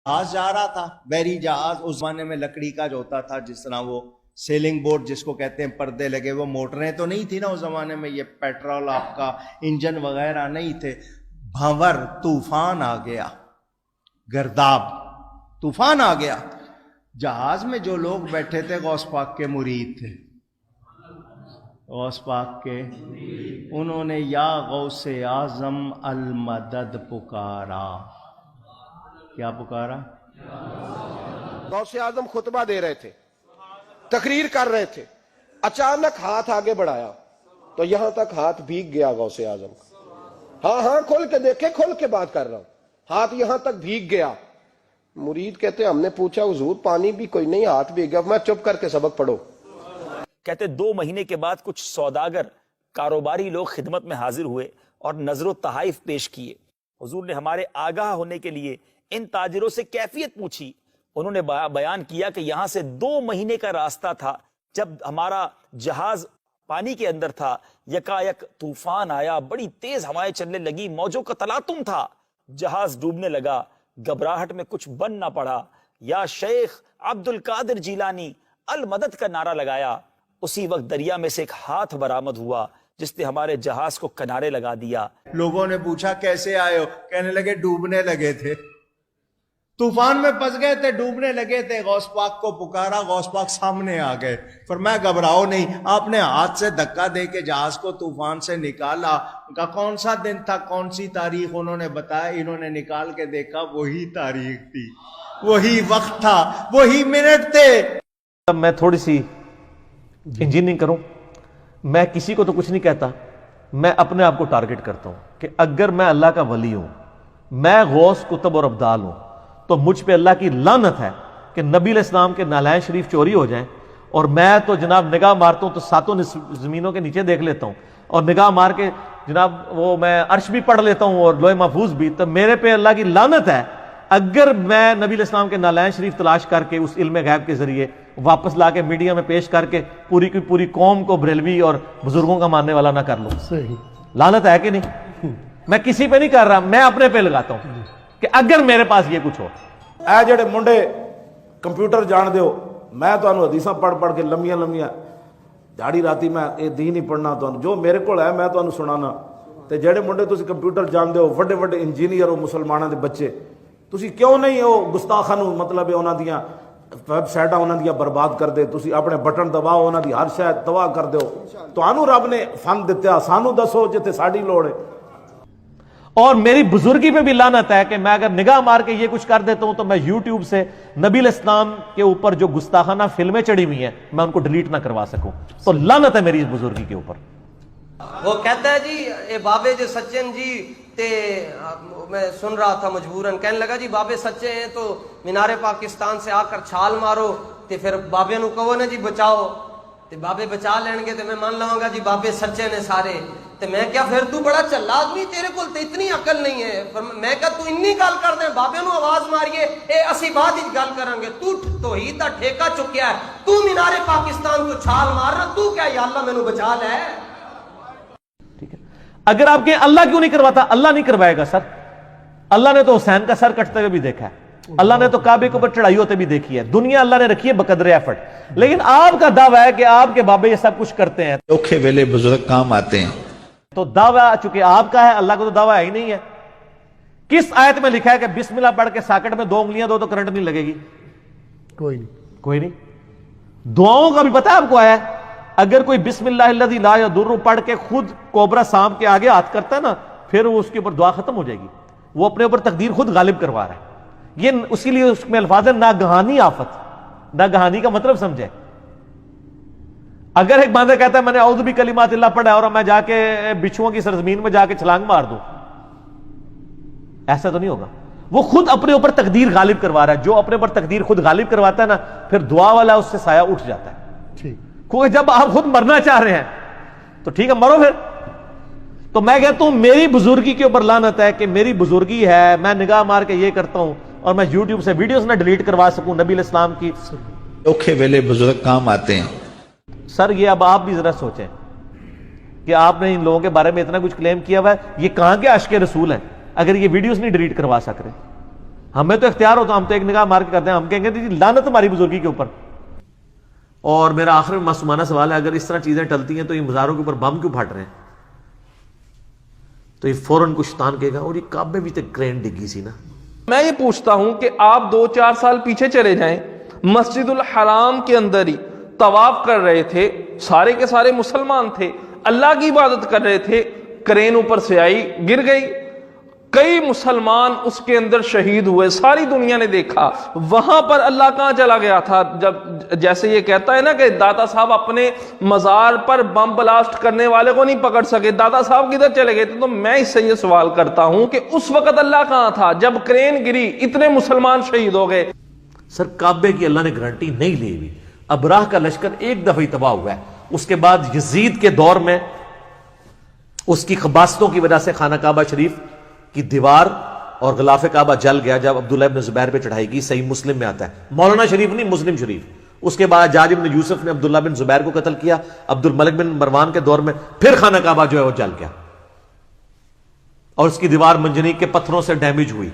جہاز جا رہا تھا، بحری جہاز، اس زمانے میں لکڑی کا جو ہوتا تھا، جس طرح وہ سیلنگ بورڈ جس کو کہتے ہیں، پردے لگے، وہ موٹریں تو نہیں تھی نا اس زمانے میں، یہ پیٹرول آپ کا انجن وغیرہ نہیں تھے۔ بھنور طوفان آ گیا، گرداب طوفان آ گیا۔ جہاز میں جو لوگ بیٹھے تھے غوث پاک کے مرید تھے، غوث پاک کے، انہوں نے یا غوث اعظم المدد پکارا۔ کیا پکارا؟ غوث اعظم خطبہ دے رہے تھے، تقریر کر رہے تھے، اچانک ہاتھ آگے بڑھایا تو یہاں تک ہاتھ بھیگ گیا غوث اعظم کا۔ ہاں کھول کے دیکھے، کھول کے بات کر رہا ہوں، ہاتھ یہاں تک بھیگ گیا۔ مرید کہتے ہم نے پوچھا حضور پانی بھی کوئی نہیں، ہاتھ بھیگ گیا۔ میں چپ کر کے سبق پڑھو۔ کہتے 2 مہینے کے بعد کچھ سوداگر کاروباری لوگ خدمت میں حاضر ہوئے اور نظر و تحائف پیش کیے۔ حضور نے ہمارے آگاہ ہونے کے لیے ان تاجروں سے کیفیت پوچھی۔ انہوں نے بیان کیا کہ یہاں سے 2 مہینے کا راستہ تھا، جب ہمارا جہاز پانی کے اندر تھا، یکایک طوفان آیا، بڑی تیز ہوائیں چلنے لگی، موجوں کا تلاطم تھا، جہاز ڈوبنے لگا۔ گھبراہٹ میں کچھ بن نہ پڑا، یا شیخ عبد القادر جیلانی المدد کا نعرہ لگایا۔ اسی وقت دریا میں سے ایک ہاتھ برآمد ہوا جس نے ہمارے جہاز کو کنارے لگا دیا۔ لوگوں نے پوچھا کیسے آئے ہو؟ کہنے لگے ڈوبنے لگے تھے، طوفان میں پھنس گئے تھے، ڈوبنے لگے تھے، غوث پاک کو پکارا، غوث پاک سامنے آ گئے۔ فرمایا گھبراؤ نہیں، آپ نے ہاتھ سے دھکا دے کے جہاز کو طوفان سے نکالا۔ کہا کون سا دن تھا، کون سی تاریخ؟ انہوں نے بتایا، انہوں نے نکال کے دیکھا، وہی تاریخ تھی، وہی وقت تھا، وہی منٹ تھے۔ اب میں تھوڑی سی انجینئرنگ کروں، میں کسی کو تو کچھ نہیں کہتا، میں اپنے آپ کو ٹارگٹ کرتا ہوں کہ اگر میں اللہ کا ولی ہوں، میں غوث کتب اور ابدال ہوں، تو مجھ پہ اللہ کی لعنت ہے کہ نبی علیہ السلام کے نالین شریف چوری ہو جائیں، اور میں تو جناب نگاہ مارتا ہوں تو 7 زمینوں کے نیچے دیکھ لیتا ہوں، اور نگاہ مار کے جناب وہ میں عرش بھی پڑھ لیتا ہوں اور لوح محفوظ بھی، تو میرے پہ اللہ کی لعنت ہے اگر میں نبی علیہ السلام کے نالین شریف تلاش کر کے اس علم غیب کے ذریعے واپس لا کے میڈیا میں پیش کر کے پوری کی پوری قوم کو بریلوی اور بزرگوں کا ماننے والا نہ کر لوں۔ لعنت ہے کہ نہیں؟ میں کسی پہ نہیں کر رہا، میں اپنے پہ لگاتا ہوں کہ اگر میرے پاس یہ کچھ ہو۔ اے جڑے منڈے کمپیوٹر جان دیو، میں تانوں حدیثاں پڑھ پڑھ کے لمیاں لمیاں دھاڑی راتی میں یہ دین ہی پڑھنا، تانوں جو میرے کول ہے میں تانوں سنانا۔ تے جڑے منڈے تسی کمپیوٹر جان دیو، وڈے وڈے انجینئر ہو مسلماناں دے بچے، تسی کیوں نہیں ہو گستاخاں نوں مطلب انہاں دیاں ویب سائٹاں انہاں دیاں برباد کر دے، تسی اپنے بٹن دباؤ، انہاں دی ہر شے تباہ کر دیو۔ تانوں رب نے فن دتا، سانوں دسو جتے ساڈی لوڑ ہے۔ اور میری بزرگی پہ بھی لعنت ہے کہ میں اگر نگاہ مار کے یہ کچھ کر دیتا ہوں تو میں یوٹیوب سے نبی علیہ السلام کے اوپر جو گستاخانہ فلمیں چڑھی ہوئی ہیں میں ان کو ڈیلیٹ نہ کروا سکوں، تو لعنت ہے میری اس بزرگی کے اوپر۔ وہ کہتا ہے جی اے بابے جو سچے ہیں جی، تے میں سن رہا تھا مجبوراً، کہنے لگا جی بابے سچے ہیں تو مینار پاکستان سے آ کر چھال مارو، تے پھر بابے نو کہو نا جی بچاؤ، تے بابے بچا لین گے، تے میں مان لواں گا جی بابے سچے نے سارے۔ تے میں کیا پھر تو بڑا چلا آدمی، تیرے کول تے اتنی عقل نہیں ہے۔ میں کہا تو انی گل کر دیں، بابے نو آواز ماریے، اے اسی بعد ہی گل کریں گے، تو توحید دا ٹھیکہ چکیا ہے، تو مینار پاکستان تو چھال مار رہا، تو کیا یا اللہ مینوں بچا لے۔ ٹھیک ہے، اگر آپ کہیں اللہ کیوں نہیں کرواتا، اللہ نہیں کروائے گا سر۔ اللہ نے تو حسین کا سر کٹتے ہوئے بھی دیکھا ہے، اللہ نے تو کعبے کے اوپر چڑھائی ہوتے بھی دیکھی ہے، دنیا اللہ نے رکھی ہے بقدر ایفرٹ۔ لیکن آپ کا دعویٰ ہے کہ آپ کے بابے یہ سب کچھ کرتے ہیں، اوکھے ویلے بزرگ کام آتے ہیں، تو دعویٰ چونکہ آپ کا ہے، اللہ کا تو دعویٰ ہی نہیں ہے۔ کس آیت میں لکھا ہے کہ بسم اللہ پڑھ کے ساکٹ میں 2 انگلیاں دو تو کرنٹ نہیں لگے گی؟ کوئی نہیں۔ دعاؤں کا بھی پتہ ہے آپ کو آیا ہے، اگر کوئی بسم اللہ الذی لا یضر پڑھ کے خود کوبرا سانپ کے آگے ہاتھ کرتا ہے نا، پھر وہ اس کے اوپر دعا ختم ہو جائے گی، وہ اپنے اوپر تقدیر خود غالب کروا رہا ہے۔ یہ اسی لیے اس میں الفاظ ہے ناگہانی آفت، ناگہانی کا مطلب سمجھے۔ اگر ایک بندہ کہتا ہے میں نے اعوذ بکلمات اللہ پڑھا ہے اور میں جا کے بچھوؤں کی سرزمین میں جا کے چھلانگ مار دوں، ایسا تو نہیں ہوگا۔ وہ خود اپنے اوپر تقدیر غالب کروا رہا ہے، جو اپنے اوپر تقدیر خود غالب کرواتا ہے نا، پھر دعا والا اس سے سایہ اٹھ جاتا ہے۔ کیونکہ جب آپ خود مرنا چاہ رہے ہیں تو ٹھیک ہے مرو پھر۔ تو میں کہتا ہوں میری بزرگی کے اوپر لعنت ہے کہ میری بزرگی ہے، میں نگاہ مار کے یہ کرتا ہوں اور میں یوٹیوب سے ویڈیوز نہ ڈیلیٹ کروا سکوں نبی علیہ السلام کی۔ اوکھے ویلے بزرگ کام آتے ہیں۔ سر یہ اب آپ بھی ذرا سوچیں کہ آپ نے ان لوگوں کے بارے میں اتنا کچھ کلیم کیا ہوا ہے، یہ کہاں کے عشق رسول ہیں اگر یہ ویڈیوز نہیں ڈیلیٹ کروا سک رہے؟ ہمیں تو اختیار ہوتا، ہم تو ایک نگاہ مار کے کرتے ہیں، ہم کہیں گے جی لعنت ہماری بزرگی کے اوپر. اور میرا آخر میں معصومانہ سوال ہے، اگر اس طرح چیزیں ٹلتی ہیں تو یہ مزاروں کے اوپر بم کیوں پھٹ رہے ہیں؟ تو یہ فوراً کچھ شیطان کہے گا اور یہ کعبے بھی تو کرین ڈگی سی نا. میں یہ پوچھتا ہوں کہ آپ 2-4 سال پیچھے چلے جائیں، مسجد الحرام کے اندر ہی طواف کر رہے تھے، سارے کے سارے مسلمان تھے، اللہ کی عبادت کر رہے تھے، کرین اوپر سے آئی، گر گئی، کئی مسلمان اس کے اندر شہید ہوئے، ساری دنیا نے دیکھا. وہاں پر اللہ کہاں چلا گیا تھا؟ جب جیسے یہ کہتا ہے نا کہ داتا صاحب اپنے مزار پر بم بلاسٹ کرنے والے کو نہیں پکڑ سکے، داتا صاحب کدھر چلے گئے تھے؟ تو میں اس سے یہ سوال کرتا ہوں کہ اس وقت اللہ کہاں تھا جب کرین گری، اتنے مسلمان شہید ہو گئے؟ سر کعبے کی اللہ نے گارنٹی نہیں لی ہوئی. ابراہ کا لشکر ایک دفعہ ہی تباہ ہوا ہے، اس کے بعد یزید کے دور میں اس کی خباستوں کی وجہ سے خانہ کعبہ شریف کی دیوار اور غلاف کعبہ جل گیا جب عبداللہ ابن زبیر پہ چڑھائی کی. صحیح مسلم میں آتا ہے، مولانا شریف نہیں، مسلم شریف. اس کے بعد حجاج ابن یوسف نے عبداللہ بن زبیر کو قتل کیا، عبد الملک بن مروان کے دور میں پھر خانہ کعبہ جو ہے وہ جل گیا اور اس کی دیوار منجنیق کے پتھروں سے ڈیمیج ہوئی.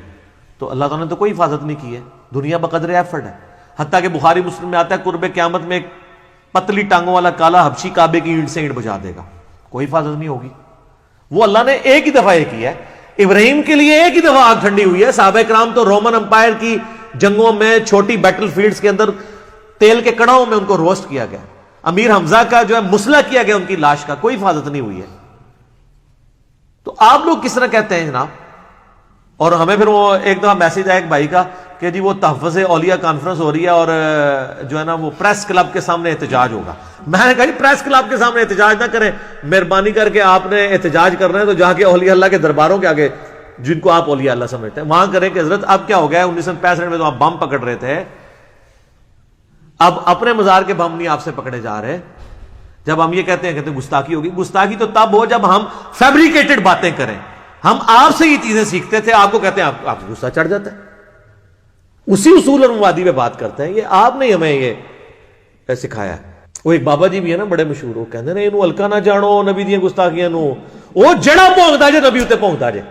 تو اللہ تعالیٰ نے تو کوئی حفاظت نہیں کی ہے، دنیا بقدر ایفرٹ ہے. حتیٰ کہ بخاری مسلم میں آتا ہے قرب قیامت میں ایک پتلی ٹانگوں والا کالا حبشی کعبے کی اینٹ سے اینٹ بجا دے گا، کوئی حفاظت نہیں ہوگی. وہ اللہ نے ایک ہی دفعہ یہ کیا ہے. ابراہیم کے لیے ایک ہی دفعہ آگ ٹھنڈی ہوئی ہے. صحابہ کرام تو رومن امپائر کی جنگوں میں چھوٹی بیٹل فیلڈز کے اندر تیل کے کڑاؤں میں ان کو روسٹ کیا گیا. امیر حمزہ کا جو ہے مسلح کیا گیا ان کی لاش کا، کوئی حفاظت نہیں ہوئی ہے. تو آپ لوگ کس طرح کہتے ہیں جناب؟ اور ہمیں پھر وہ ایک دفعہ میسج آیا ایک بھائی کا کہ جی وہ تحفظ اولیاء کانفرنس ہو رہی ہے اور جو ہے نا وہ پریس کلب کے سامنے احتجاج ہوگا. میں نے کہا جی پریس کلب کے سامنے احتجاج نہ کریں، مہربانی کر کے آپ نے احتجاج کرنا ہے تو جا کے اولیاء اللہ کے درباروں کے آگے جن کو آپ اولیاء اللہ سمجھتے ہیں وہاں کریں کہ حضرت اب کیا ہو گیا ہے، 1965 میں تو آپ بم پکڑ رہے تھے، اب اپنے مزار کے بم نہیں آپ سے پکڑے جا رہے. جب ہم یہ کہتے ہیں گستاخی ہوگی، گستاخی تو تب ہو جب ہم فیبریکیٹڈ باتیں کریں. ہم آپ سے یہ چیزیں سیکھتے تھے، آپ کو کہتے ہیں آپ کو غصہ چڑھ جاتا ہے، اسی اصول اور مبادی پہ بات کرتے ہیں. یہ آپ نے ہمیں یہ سکھایا. وہ ایک بابا جی بھی ہے نا بڑے مشہور، وہ کہتے ہیں انہوں ہلکا نہ جانو نبی دیا گستاخیاں نو، وہ جڑا پونکتا جے نبی اتنے پونکتا جے.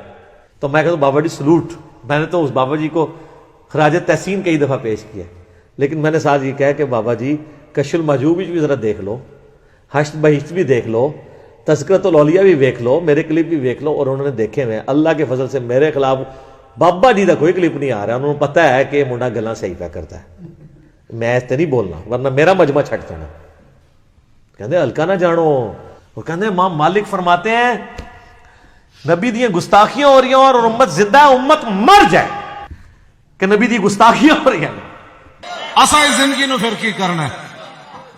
تو میں کہتا ہوں بابا جی سلوٹ. میں نے تو اس بابا جی کو خراج تحسین کئی دفعہ پیش کیا، لیکن میں نے ساتھ یہ کہا کہ بابا جی کشف المحجوب بھی ذرا دیکھ لو، حشر بہشت بھی دیکھ لو، تذکرۃ الاولیاء بھی دیکھ لو، میرے کلپ بھی دیکھ لو. اور انہوں نے دیکھے ہوئے اللہ کے فضل سے میرے خلاف بابا جی کا کوئی کلپ نہیں آ رہا. انہوں نے پتا ہے کہ منڈا گلاں صحیح پہ کرتا ہے، میں اس تے نہیں بولنا ورنہ میرا مجمع چھٹ جانا. کہتے ہلکا نہ جانو. وہ کہتے ہیں امام مالک فرماتے ہیں نبی دی گستاخیاں ہو رہی ہیں اور امت زندہ ہے، امت مر جائے کہ نبی دی گستاخیاں ہو رہی ہیں. اساں اس زندگی نو پھر کی کرنا ہے؟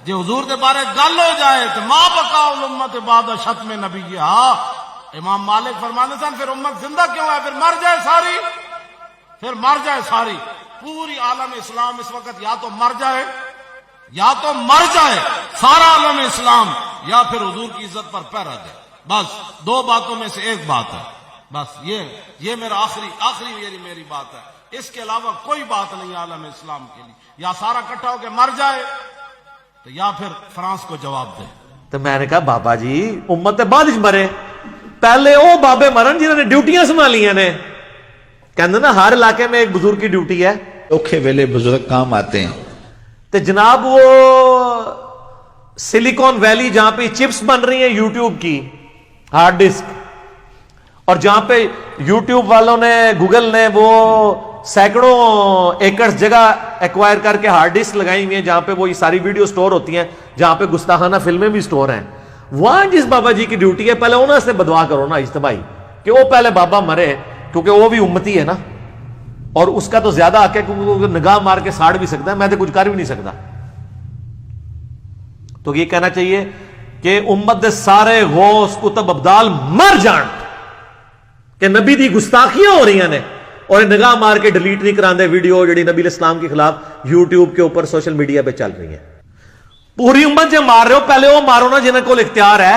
جی حضور دے بارے گل ہو جائے تو ما بقا الامت بعد شتم نبی. ہاں امام مالک فرمانے سن پھر امت زندہ کیوں ہے؟ پھر مر جائے ساری، پھر مر جائے ساری. پوری عالم اسلام اس وقت یا تو مر جائے، یا تو مر جائے سارا عالم اسلام، یا پھر حضور کی عزت پر پیر آ جائے. بس دو باتوں میں سے ایک بات ہے. بس یہ میرا آخری میری بات ہے. اس کے علاوہ کوئی بات نہیں عالم اسلام کے لیے. یا سارا اکٹھا ہو کے مر جائے تو یا پھر فرانس کو جواب دے. تو میں نے کہا بابا جی امت بعد مرے، پہلے وہ بابے مرن جنہوں نے ڈیوٹیاں سنبھالیاں نے. کہتے نا ہر علاقے میں ایک بزرگ کی ڈیوٹی ہے. اوکھے ویلے بزرگ کام آتے ہیں. تو جناب وہ سلیکون ویلی جہاں پہ چپس بن رہی ہیں یوٹیوب کی ہارڈ ڈسک، اور جہاں پہ یوٹیوب والوں نے گوگل نے وہ سینکڑوں ایکڑ جگہ ایکوائر کر کے ہارڈ ڈسک لگائی ہوئی ہیں جہاں پہ وہ یہ ساری ویڈیو سٹور ہوتی ہیں، جہاں پہ گستاخانہ فلمیں بھی سٹور ہیں. وہاں جس بابا جی کی ڈیوٹی ہے پہلے انہوں سے بدعا کرو نا اجتماعی کہ وہ پہلے بابا مرے، کیونکہ وہ بھی امتی ہے نا، اور اس کا تو زیادہ حق ہے کیونکہ وہ نگاہ مار کے ساڑ بھی سکتا ہے، میں تو کچھ کر بھی نہیں سکتا. تو یہ کہنا چاہیے کہ امت دے سارے غوث کتب ابدال مر جان کہ نبی دی گستاخیاں ہو رہی ہیں اور نگاہ مار کے ڈیلیٹ نہیں کراندے ویڈیو جڑی نبی الاسلام کے خلاف یوٹیوب کے اوپر سوشل میڈیا پہ چل رہی ہیں. پوری امت جو مار رہے ہو پہلے وہ مارو نا جنہیں کو اختیار ہے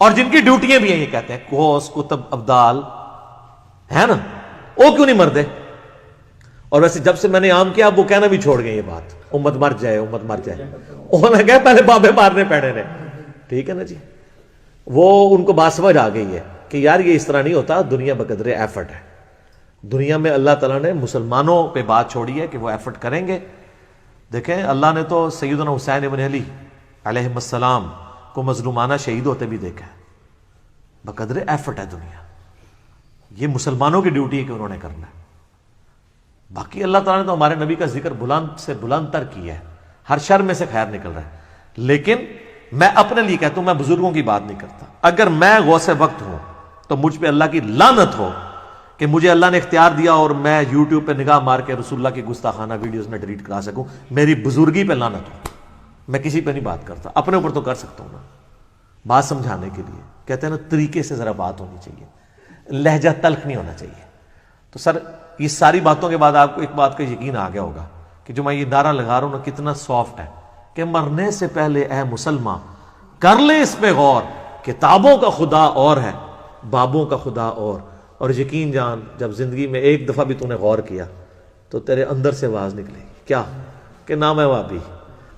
اور جن کی ڈیوٹیاں بھی ہیں. یہ کہتے ہیں غوث کتب ابدال ہے نا، وہ کیوں نہیں مردے؟ اور ویسے جب سے میں نے عام کیا اب وہ کہنا بھی چھوڑ گئے یہ بات، امت مر جائے امت مر جائے. انہوں نے کہا پہلے بابے مارنے پڑے نے. ٹھیک ہے نا جی، وہ ان کو بات سمجھ آ گئی ہے کہ یار یہ اس طرح نہیں ہوتا، دنیا بقدر ایفرٹ ہے. دنیا میں اللہ تعالیٰ نے مسلمانوں پہ بات چھوڑی ہے کہ وہ ایفرٹ کریں گے. دیکھیں اللہ نے تو سیدنا حسین ابن علی علیہ السلام کو مظلومانہ شہید ہوتے بھی دیکھا ہے. بقدر ایفرٹ ہے دنیا. یہ مسلمانوں کی ڈیوٹی ہے کہ انہوں نے کرنا ہے. باقی اللہ تعالیٰ نے تو ہمارے نبی کا ذکر بلند سے بلند تر کیا ہے, ہر شر میں سے خیر نکل رہا ہے. لیکن میں اپنے لیے کہتا ہوں, میں بزرگوں کی بات نہیں کرتا. اگر میں غوث وقت ہوں تو مجھ پہ اللہ کی لعنت ہو کہ مجھے اللہ نے اختیار دیا اور میں یوٹیوب پہ نگاہ مار کے رسول اللہ کی گستاخانہ ویڈیوز میں ڈیلیٹ کرا سکوں. میری بزرگی پہ لعنت ہو. میں کسی پہ نہیں بات کرتا, اپنے اوپر تو کر سکتا ہوں نا, بات سمجھانے کے لیے. کہتے ہیں نا طریقے سے ذرا بات ہونی چاہیے, لہجہ تلخ نہیں ہونا چاہیے. تو سر یہ ساری باتوں کے بعد آپ کو ایک بات کا یقین آ گیا ہوگا کہ جو میں یہ نعرہ لگا رہا ہوں نا کتنا سافٹ ہے, کہ مرنے سے پہلے اے مسلمان کر لے اس پہ غور, کتابوں کا خدا اور ہے, بابوں کا خدا اور یقین جان جب زندگی میں ایک دفعہ بھی تو نے غور کیا تو تیرے اندر سے آواز نکلے گی. کیا؟ کہ نہ میں وابی,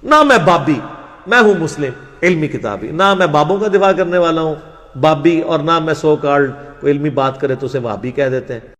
نہ میں بابی, میں ہوں مسلم علمی کتابی. نہ میں بابوں کا دفاع کرنے والا ہوں بابی, اور نہ میں سو کارڈ کوئی علمی بات کرے تو اسے وابی کہہ دیتے ہیں.